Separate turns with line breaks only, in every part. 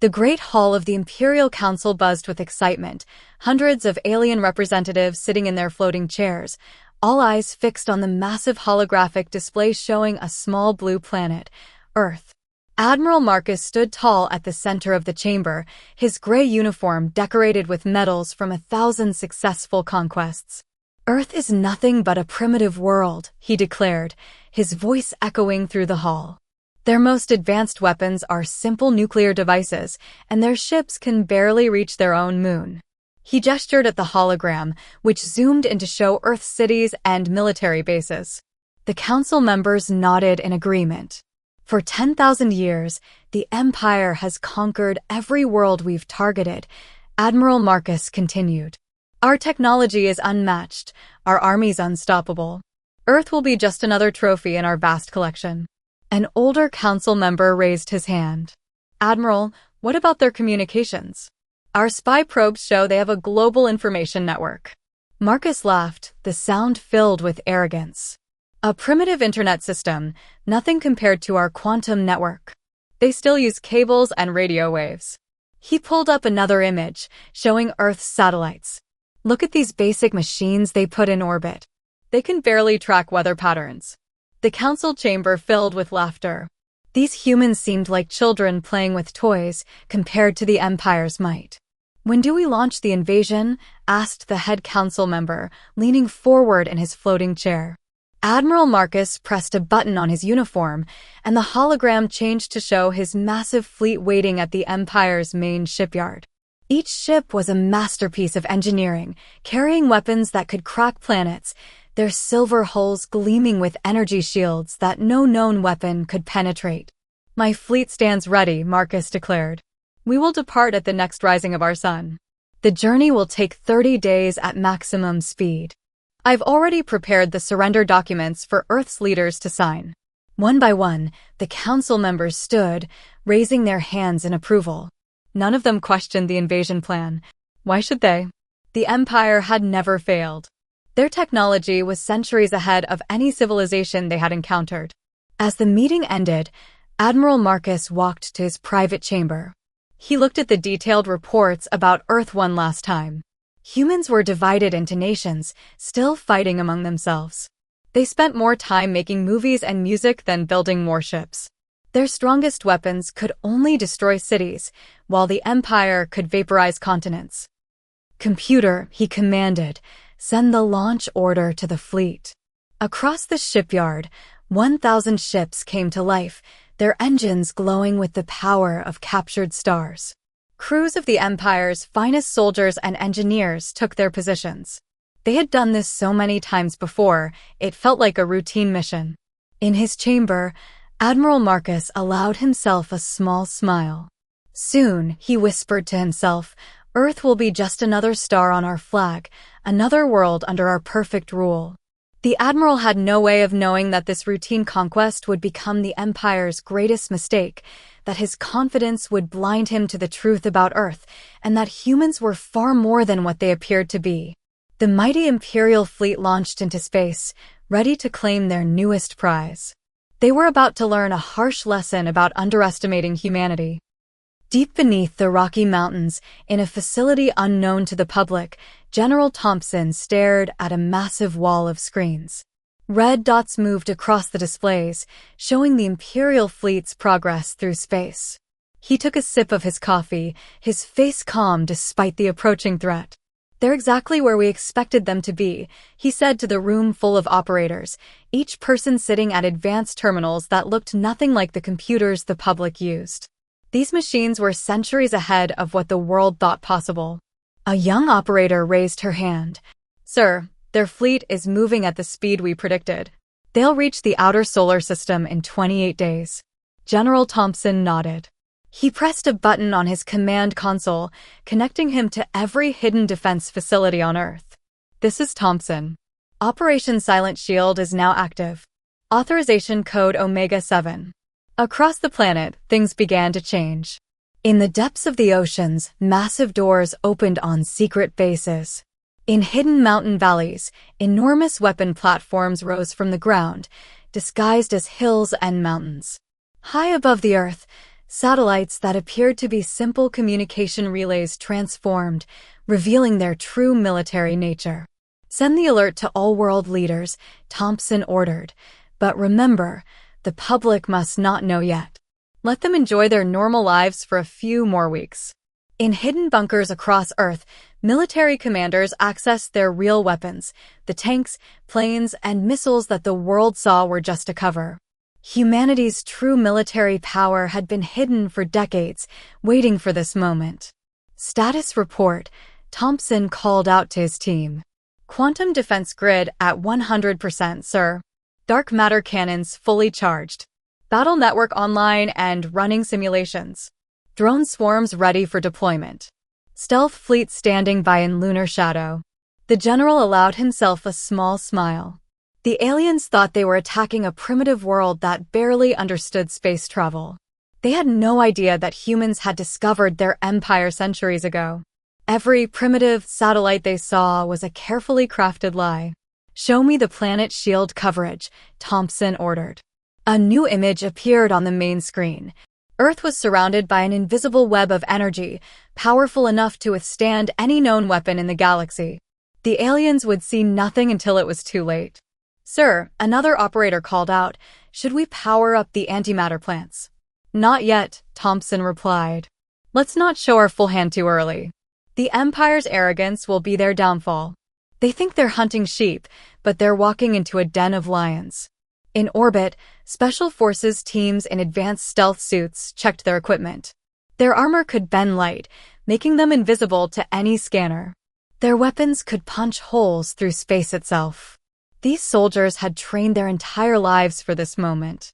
The Great Hall of the Imperial Council buzzed with excitement, hundreds of alien representatives sitting in their floating chairs, all eyes fixed on the massive holographic display showing a small blue planet, Earth. Admiral Marcus stood tall at the center of the chamber, his gray uniform decorated with medals from 1,000 successful conquests. "Earth is nothing but a primitive world," he declared, his voice echoing through the hall. "Their most advanced weapons are simple nuclear devices, and their ships can barely reach their own moon." He gestured at the hologram, which zoomed in to show Earth cities and military bases. The council members nodded in agreement. "For 10,000 years, the Empire has conquered every world we've targeted," Admiral Marcus continued. "Our technology is unmatched, our armies unstoppable. Earth will be just another trophy in our vast collection." An older council member raised his hand. "Admiral, what about their communications? Our spy probes show they have a global information network." Marcus laughed, the sound filled with arrogance. "A primitive internet system, nothing compared to our quantum network. They still use cables and radio waves." He pulled up another image, showing Earth's satellites. "Look at these basic machines they put in orbit. They can barely track weather patterns." The council chamber filled with laughter. These humans seemed like children playing with toys compared to the Empire's might. "When do we launch the invasion?" asked the head council member, leaning forward in his floating chair. Admiral Marcus pressed a button on his uniform, and the hologram changed to show his massive fleet waiting at the Empire's main shipyard. Each ship was a masterpiece of engineering, carrying weapons that could crack planets, their silver hulls gleaming with energy shields that no known weapon could penetrate. "My fleet stands ready," Marcus declared. "We will depart at the next rising of our sun. The journey will take 30 days at maximum speed. I've already prepared the surrender documents for Earth's leaders to sign." One by one, the council members stood, raising their hands in approval. None of them questioned the invasion plan. Why should they? The Empire had never failed. Their technology was centuries ahead of any civilization they had encountered. As the meeting ended, Admiral Marcus walked to his private chamber. He looked at the detailed reports about Earth one last time. Humans were divided into nations, still fighting among themselves. They spent more time making movies and music than building warships. Their strongest weapons could only destroy cities, while the Empire could vaporize continents. "Computer," he commanded, "send the launch order to the fleet." Across the shipyard, 1,000 ships came to life, their engines glowing with the power of captured stars. Crews of the Empire's finest soldiers and engineers took their positions. They had done this so many times before, it felt like a routine mission. In his chamber, Admiral Marcus allowed himself a small smile. Soon, he whispered to himself, "Earth will be just another star on our flag, another world under our perfect rule." The Admiral had no way of knowing that this routine conquest would become the Empire's greatest mistake, that his confidence would blind him to the truth about Earth, and that humans were far more than what they appeared to be. The mighty Imperial fleet launched into space, ready to claim their newest prize. They were about to learn a harsh lesson about underestimating humanity. Deep beneath the Rocky Mountains, in a facility unknown to the public, General Thompson stared at a massive wall of screens. Red dots moved across the displays, showing the Imperial fleet's progress through space. He took a sip of his coffee, his face calm despite the approaching threat. "They're exactly where we expected them to be," he said to the room full of operators, each person sitting at advanced terminals that looked nothing like the computers the public used. These machines were centuries ahead of what the world thought possible. A young operator raised her hand. "Sir, their fleet is moving at the speed we predicted. They'll reach the outer solar system in 28 days. General Thompson nodded. He pressed a button on his command console, connecting him to every hidden defense facility on Earth. "This is Thompson. Operation Silent Shield is now active. Authorization code Omega-7. Across the planet, things began to change. In the depths of the oceans, massive doors opened on secret bases. In hidden mountain valleys, enormous weapon platforms rose from the ground, disguised as hills and mountains. High above the Earth, Satellites that appeared to be simple communication relays transformed, revealing their true military nature. Send the alert to all world leaders, Thompson ordered. But remember, the public must not know yet. Let them enjoy their normal lives for a few more weeks. In hidden bunkers across Earth, military commanders accessed their real weapons. The tanks, planes, and missiles that the world saw were just a cover. Humanity's true military power had been hidden for decades, waiting for this moment. Status report, Thompson called out to his team. Quantum defense grid at 100%, sir. Dark matter cannons fully charged. Battle network online and running simulations. Drone swarms ready for deployment. Stealth fleet standing by in lunar shadow. The general allowed himself a small smile. The aliens thought they were attacking a primitive world that barely understood space travel. They had no idea that humans had discovered their empire centuries ago. Every primitive satellite they saw was a carefully crafted lie. Show me the planet shield coverage, Thompson ordered. A new image appeared on the main screen. Earth was surrounded by an invisible web of energy, powerful enough to withstand any known weapon in the galaxy. The aliens would see nothing until it was too late. Sir, another operator called out, should we power up the antimatter plants? Not yet, Thompson replied. Let's not show our full hand too early. The Empire's arrogance will be their downfall. They think they're hunting sheep, but they're walking into a den of lions. In orbit, Special Forces teams in advanced stealth suits checked their equipment. Their armor could bend light, making them invisible to any scanner. Their weapons could punch holes through space itself. These soldiers had trained their entire lives for this moment.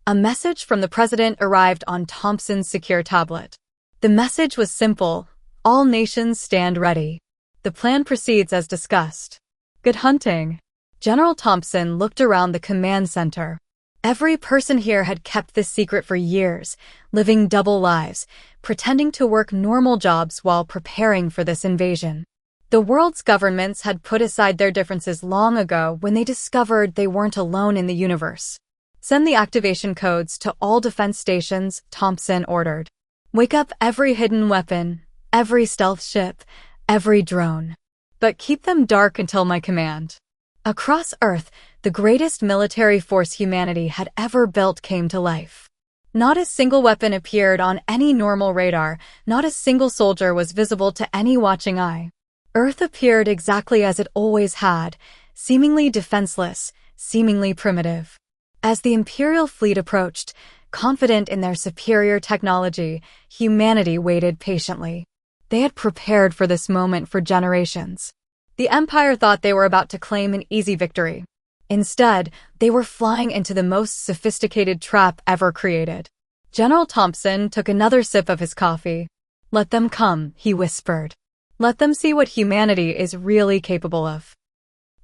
A message from the president arrived on Thompson's secure tablet. The message was simple: all nations stand ready. The plan proceeds as discussed. Good hunting. General Thompson looked around the command center. Every person here had kept this secret for years, living double lives, pretending to work normal jobs while preparing for this invasion. The world's governments had put aside their differences long ago when they discovered they weren't alone in the universe. Send the activation codes to all defense stations, Thompson ordered. Wake up every hidden weapon, every stealth ship, every drone. But keep them dark until my command. Across Earth, the greatest military force humanity had ever built came to life. Not a single weapon appeared on any normal radar, not a single soldier was visible to any watching eye. Earth appeared exactly as it always had, seemingly defenseless, seemingly primitive. As the Imperial fleet approached, confident in their superior technology, humanity waited patiently. They had prepared for this moment for generations. The Empire thought they were about to claim an easy victory. Instead, they were flying into the most sophisticated trap ever created. General Thompson took another sip of his coffee. Let them come, he whispered. Let them see what humanity is really capable of.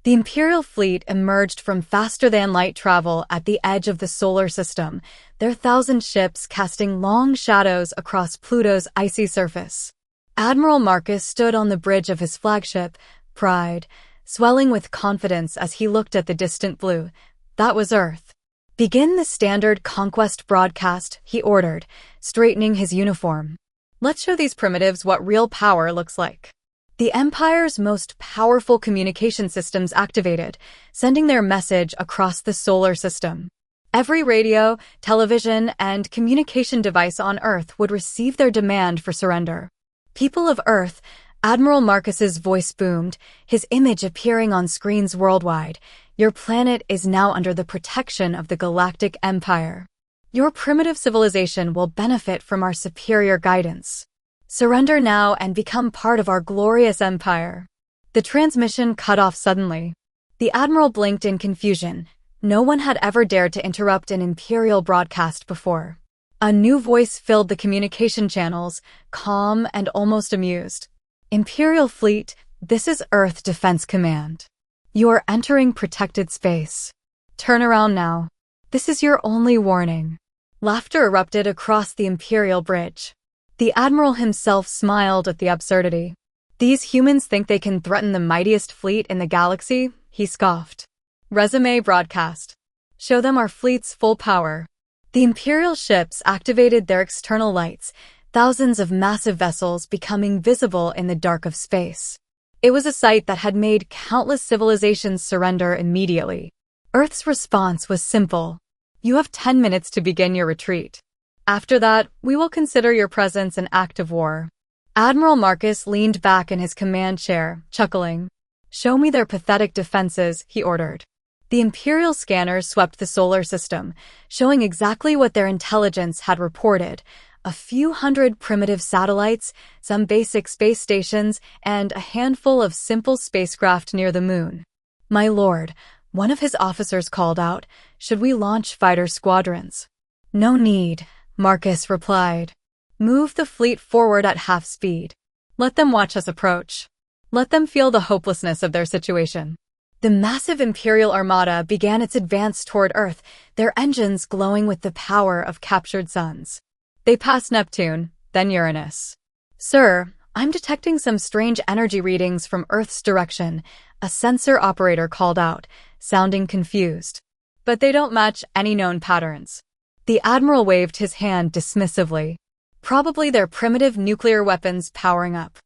The Imperial fleet emerged from faster-than-light travel at the edge of the solar system, their 1,000 ships casting long shadows across Pluto's icy surface. Admiral Marcus stood on the bridge of his flagship, Pride, swelling with confidence as he looked at the distant blue. That was Earth. Begin the standard conquest broadcast, he ordered, straightening his uniform. Let's show these primitives what real power looks like. The Empire's most powerful communication systems activated, sending their message across the solar system. Every radio, television, and communication device on Earth would receive their demand for surrender. People of Earth, Admiral Marcus's voice boomed, his image appearing on screens worldwide. Your planet is now under the protection of the Galactic Empire. Your primitive civilization will benefit from our superior guidance. Surrender now and become part of our glorious empire. The transmission cut off suddenly. The Admiral blinked in confusion. No one had ever dared to interrupt an Imperial broadcast before. A new voice filled the communication channels, calm and almost amused. Imperial Fleet, this is Earth Defense Command. You are entering protected space. Turn around now. This is your only warning. Laughter erupted across the Imperial bridge. The Admiral himself smiled at the absurdity. These humans think they can threaten the mightiest fleet in the galaxy? He scoffed. Resume broadcast. Show them our fleet's full power. The Imperial ships activated their external lights, thousands of massive vessels becoming visible in the dark of space. It was a sight that had made countless civilizations surrender immediately. Earth's response was simple. You have 10 minutes to begin your retreat. After that, we will consider your presence an act of war. Admiral Marcus leaned back in his command chair, chuckling. Show me their pathetic defenses, he ordered. The Imperial scanners swept the solar system, showing exactly what their intelligence had reported. A few hundred primitive satellites, some basic space stations, and a handful of simple spacecraft near the moon. My lord, one of his officers called out, should we launch fighter squadrons? No need, Marcus replied. Move the fleet forward at half speed. Let them watch us approach. Let them feel the hopelessness of their situation. The massive Imperial armada began its advance toward Earth, their engines glowing with the power of captured suns. They passed Neptune, then Uranus. Sir, I'm detecting some strange energy readings from Earth's direction, a sensor operator called out, sounding confused. But they don't match any known patterns. The Admiral waved his hand dismissively. Probably their primitive nuclear weapons powering up.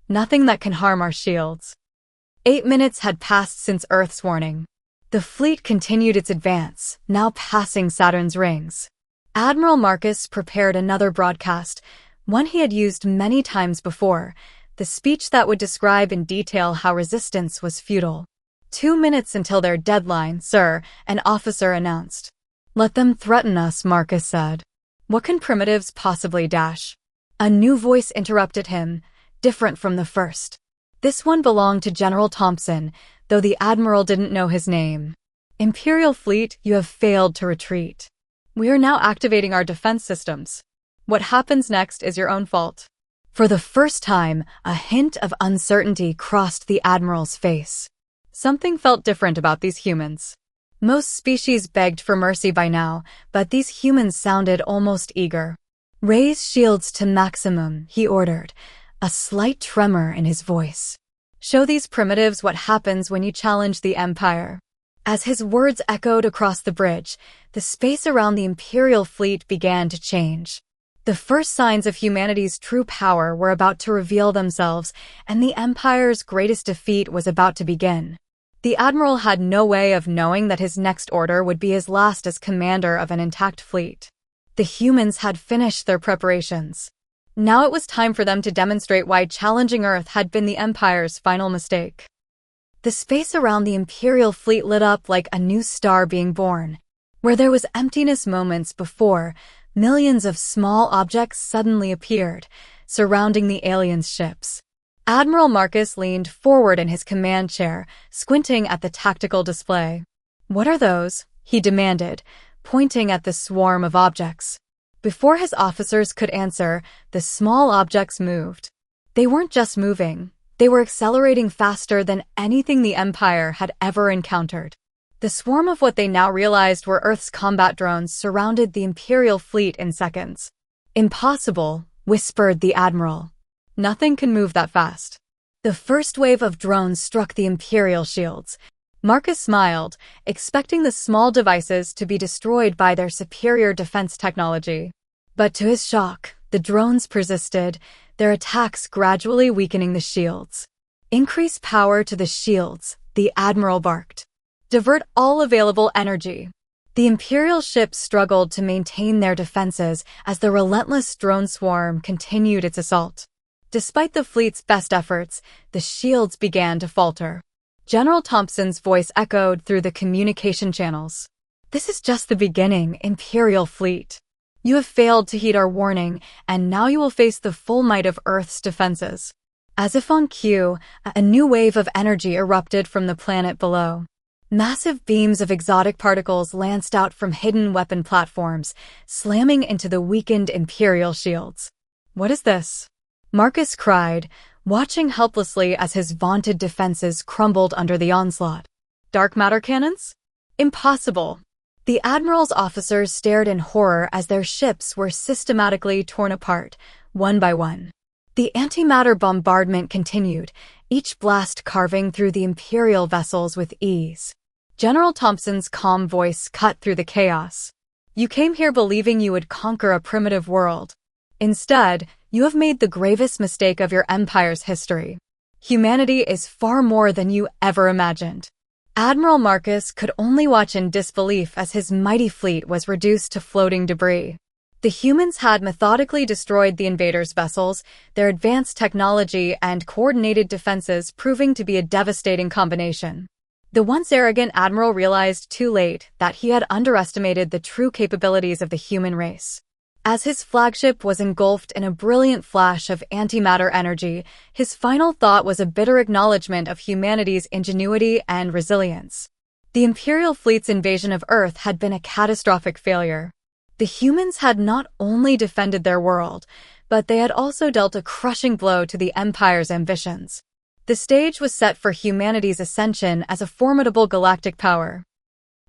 Nothing that can harm our shields. 8 minutes had passed since Earth's warning. The fleet continued its advance, now passing Saturn's rings. Admiral Marcus prepared another broadcast, one he had used many times before, the speech that would describe in detail how resistance was futile. 2 minutes until their deadline, sir, an officer announced. Let them threaten us, Marcus said. What can primitives possibly dash? A new voice interrupted him, different from the first. This one belonged to General Thompson, though the Admiral didn't know his name. Imperial fleet, you have failed to retreat. We are now activating our defense systems. What happens next is your own fault. For the first time, a hint of uncertainty crossed the Admiral's face. Something felt different about these humans. Most species begged for mercy by now, but these humans sounded almost eager. Raise shields to maximum, he ordered, a slight tremor in his voice. Show these primitives what happens when you challenge the Empire. As his words echoed across the bridge, the space around the Imperial fleet began to change. The first signs of humanity's true power were about to reveal themselves, and the Empire's greatest defeat was about to begin. The Admiral had no way of knowing that his next order would be his last as commander of an intact fleet. The humans had finished their preparations. Now it was time for them to demonstrate why challenging Earth had been the Empire's final mistake. The space around the Imperial fleet lit up like a new star being born. Where there was emptiness moments before, millions of small objects suddenly appeared, surrounding the aliens' ships. Admiral Marcus leaned forward in his command chair, squinting at the tactical display. What are those? He demanded, pointing at the swarm of objects. Before his officers could answer, the small objects moved. They weren't just moving. They were accelerating faster than anything the Empire had ever encountered. The swarm of what they now realized were Earth's combat drones surrounded the Imperial fleet in seconds. Impossible, whispered the Admiral. Nothing can move that fast. The first wave of drones struck the Imperial shields. Marcus smiled, expecting the small devices to be destroyed by their superior defense technology. But to his shock, the drones persisted, their attacks gradually weakening the shields. Increase power to the shields, the Admiral barked. Divert all available energy. The Imperial ships struggled to maintain their defenses as the relentless drone swarm continued its assault. Despite the fleet's best efforts, the shields began to falter. General Thompson's voice echoed through the communication channels. This is just the beginning, Imperial fleet. You have failed to heed our warning, and now you will face the full might of Earth's defenses. As if on cue, a new wave of energy erupted from the planet below. Massive beams of exotic particles lanced out from hidden weapon platforms, slamming into the weakened Imperial shields. What is this? Marcus cried, watching helplessly as his vaunted defenses crumbled under the onslaught. Dark matter cannons? Impossible. The Admiral's officers stared in horror as their ships were systematically torn apart, one by one. The antimatter bombardment continued, each blast carving through the Imperial vessels with ease. General Thompson's calm voice cut through the chaos. You came here believing you would conquer a primitive world. Instead, you have made the gravest mistake of your empire's history. Humanity is far more than you ever imagined. Admiral Marcus could only watch in disbelief as his mighty fleet was reduced to floating debris. The humans had methodically destroyed the invaders' vessels, their advanced technology and coordinated defenses proving to be a devastating combination. The once arrogant admiral realized too late that he had underestimated the true capabilities of the human race. As his flagship was engulfed in a brilliant flash of antimatter energy, his final thought was a bitter acknowledgement of humanity's ingenuity and resilience. The Imperial fleet's invasion of Earth had been a catastrophic failure. The humans had not only defended their world, but they had also dealt a crushing blow to the Empire's ambitions. The stage was set for humanity's ascension as a formidable galactic power.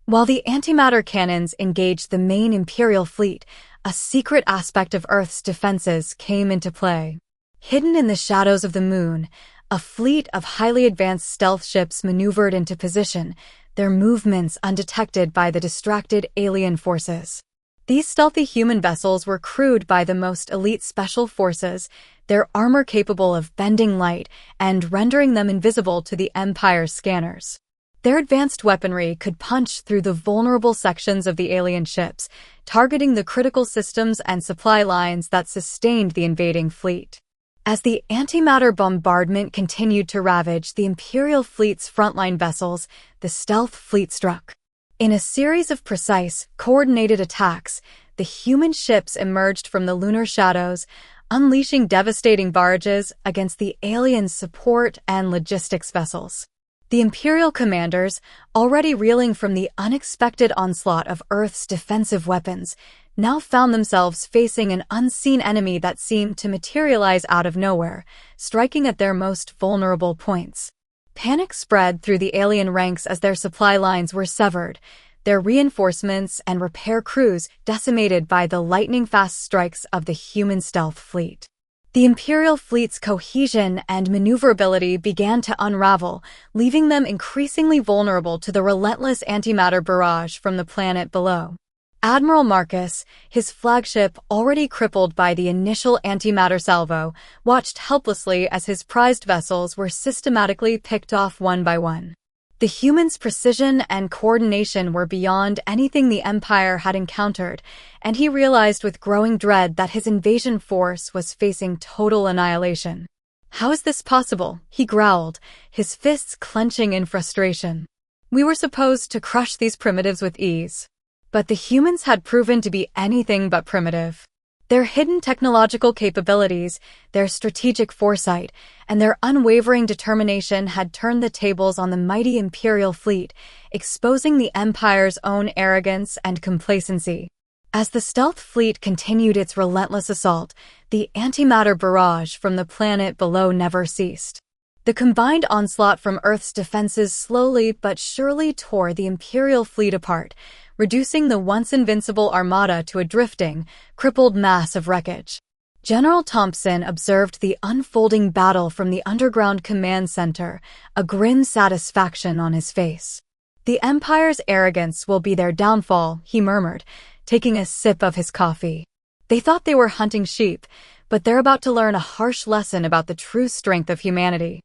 While the antimatter cannons engaged the main Imperial fleet, a secret aspect of Earth's defenses came into play. Hidden in the shadows of the moon, a fleet of highly advanced stealth ships maneuvered into position, their movements undetected by the distracted alien forces. These stealthy human vessels were crewed by the most elite special forces, their armor capable of bending light and rendering them invisible to the Empire's scanners. Their advanced weaponry could punch through the vulnerable sections of the alien ships, targeting the critical systems and supply lines that sustained the invading fleet. As the antimatter bombardment continued to ravage the Imperial fleet's frontline vessels, the stealth fleet struck. In a series of precise, coordinated attacks, the human ships emerged from the lunar shadows, unleashing devastating barrages against the alien support and logistics vessels. The Imperial commanders, already reeling from the unexpected onslaught of Earth's defensive weapons, now found themselves facing an unseen enemy that seemed to materialize out of nowhere, striking at their most vulnerable points. Panic spread through the alien ranks as their supply lines were severed, their reinforcements and repair crews decimated by the lightning-fast strikes of the human stealth fleet. The Imperial fleet's cohesion and maneuverability began to unravel, leaving them increasingly vulnerable to the relentless antimatter barrage from the planet below. Admiral Marcus, his flagship already crippled by the initial antimatter salvo, watched helplessly as his prized vessels were systematically picked off one by one. The humans' precision and coordination were beyond anything the Empire had encountered, and he realized with growing dread that his invasion force was facing total annihilation. "How is this possible?" he growled, his fists clenching in frustration. "We were supposed to crush these primitives with ease." But the humans had proven to be anything but primitive. Their hidden technological capabilities, their strategic foresight, and their unwavering determination had turned the tables on the mighty Imperial fleet, exposing the Empire's own arrogance and complacency. As the stealth fleet continued its relentless assault, the antimatter barrage from the planet below never ceased. The combined onslaught from Earth's defenses slowly but surely tore the Imperial fleet apart, reducing the once invincible armada to a drifting, crippled mass of wreckage. General Thompson observed the unfolding battle from the underground command center, a grim satisfaction on his face. "The Empire's arrogance will be their downfall," he murmured, taking a sip of his coffee. "They thought they were hunting sheep, but they're about to learn a harsh lesson about the true strength of humanity."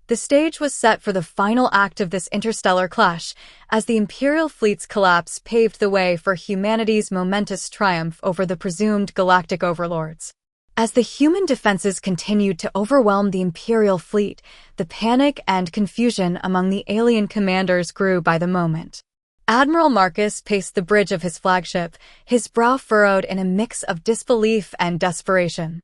The stage was set for the final act of this interstellar clash, as the Imperial fleet's collapse paved the way for humanity's momentous triumph over the presumed galactic overlords. As the human defenses continued to overwhelm the Imperial fleet, the panic and confusion among the alien commanders grew by the moment. Admiral Marcus paced the bridge of his flagship, his brow furrowed in a mix of disbelief and desperation.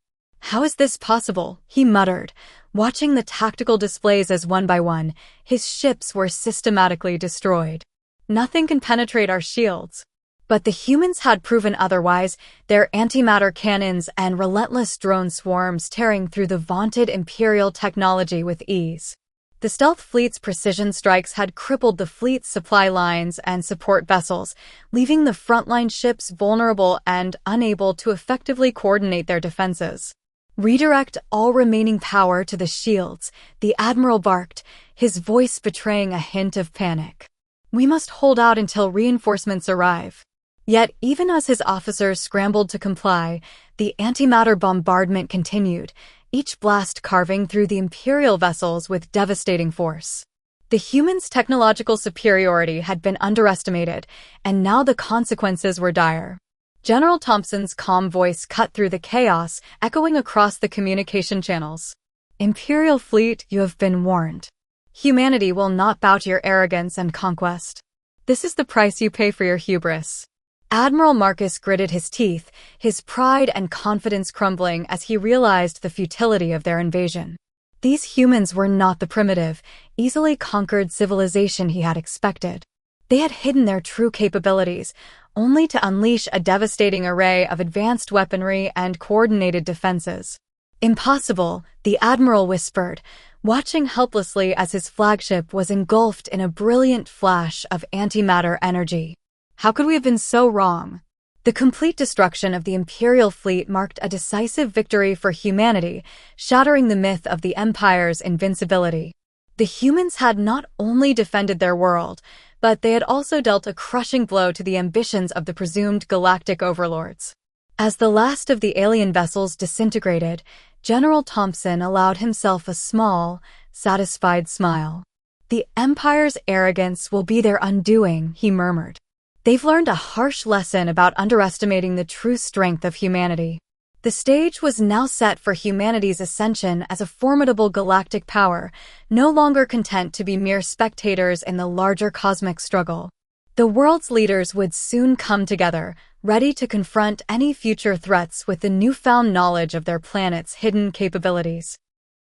"How is this possible?" he muttered, watching the tactical displays as one by one, his ships were systematically destroyed. "Nothing can penetrate our shields." But the humans had proven otherwise, their antimatter cannons and relentless drone swarms tearing through the vaunted Imperial technology with ease. The stealth fleet's precision strikes had crippled the fleet's supply lines and support vessels, leaving the frontline ships vulnerable and unable to effectively coordinate their defenses. "Redirect all remaining power to the shields," the Admiral barked, his voice betraying a hint of panic. "We must hold out until reinforcements arrive." Yet, even as his officers scrambled to comply, the antimatter bombardment continued, each blast carving through the Imperial vessels with devastating force. The humans' technological superiority had been underestimated, and now the consequences were dire. General Thompson's calm voice cut through the chaos, echoing across the communication channels. Imperial fleet, you have been warned. Humanity will not bow to your arrogance and conquest. This is the price you pay for your hubris. Admiral Marcus gritted his teeth, his pride and confidence crumbling as he realized the futility of their invasion. These humans were not the primitive, easily conquered civilization he had expected. They had hidden their true capabilities, only to unleash a devastating array of advanced weaponry and coordinated defenses. Impossible, the Admiral whispered, watching helplessly as his flagship was engulfed in a brilliant flash of antimatter energy. How could we have been so wrong? The complete destruction of the Imperial fleet marked a decisive victory for humanity, shattering the myth of the Empire's invincibility. The humans had not only defended their world, but they had also dealt a crushing blow to the ambitions of the presumed galactic overlords. As the last of the alien vessels disintegrated, General Thompson allowed himself a small, satisfied smile. The Empire's arrogance will be their undoing, he murmured. They've learned a harsh lesson about underestimating the true strength of humanity. The stage was now set for humanity's ascension as a formidable galactic power, no longer content to be mere spectators in the larger cosmic struggle. The world's leaders would soon come together, ready to confront any future threats with the newfound knowledge of their planet's hidden capabilities.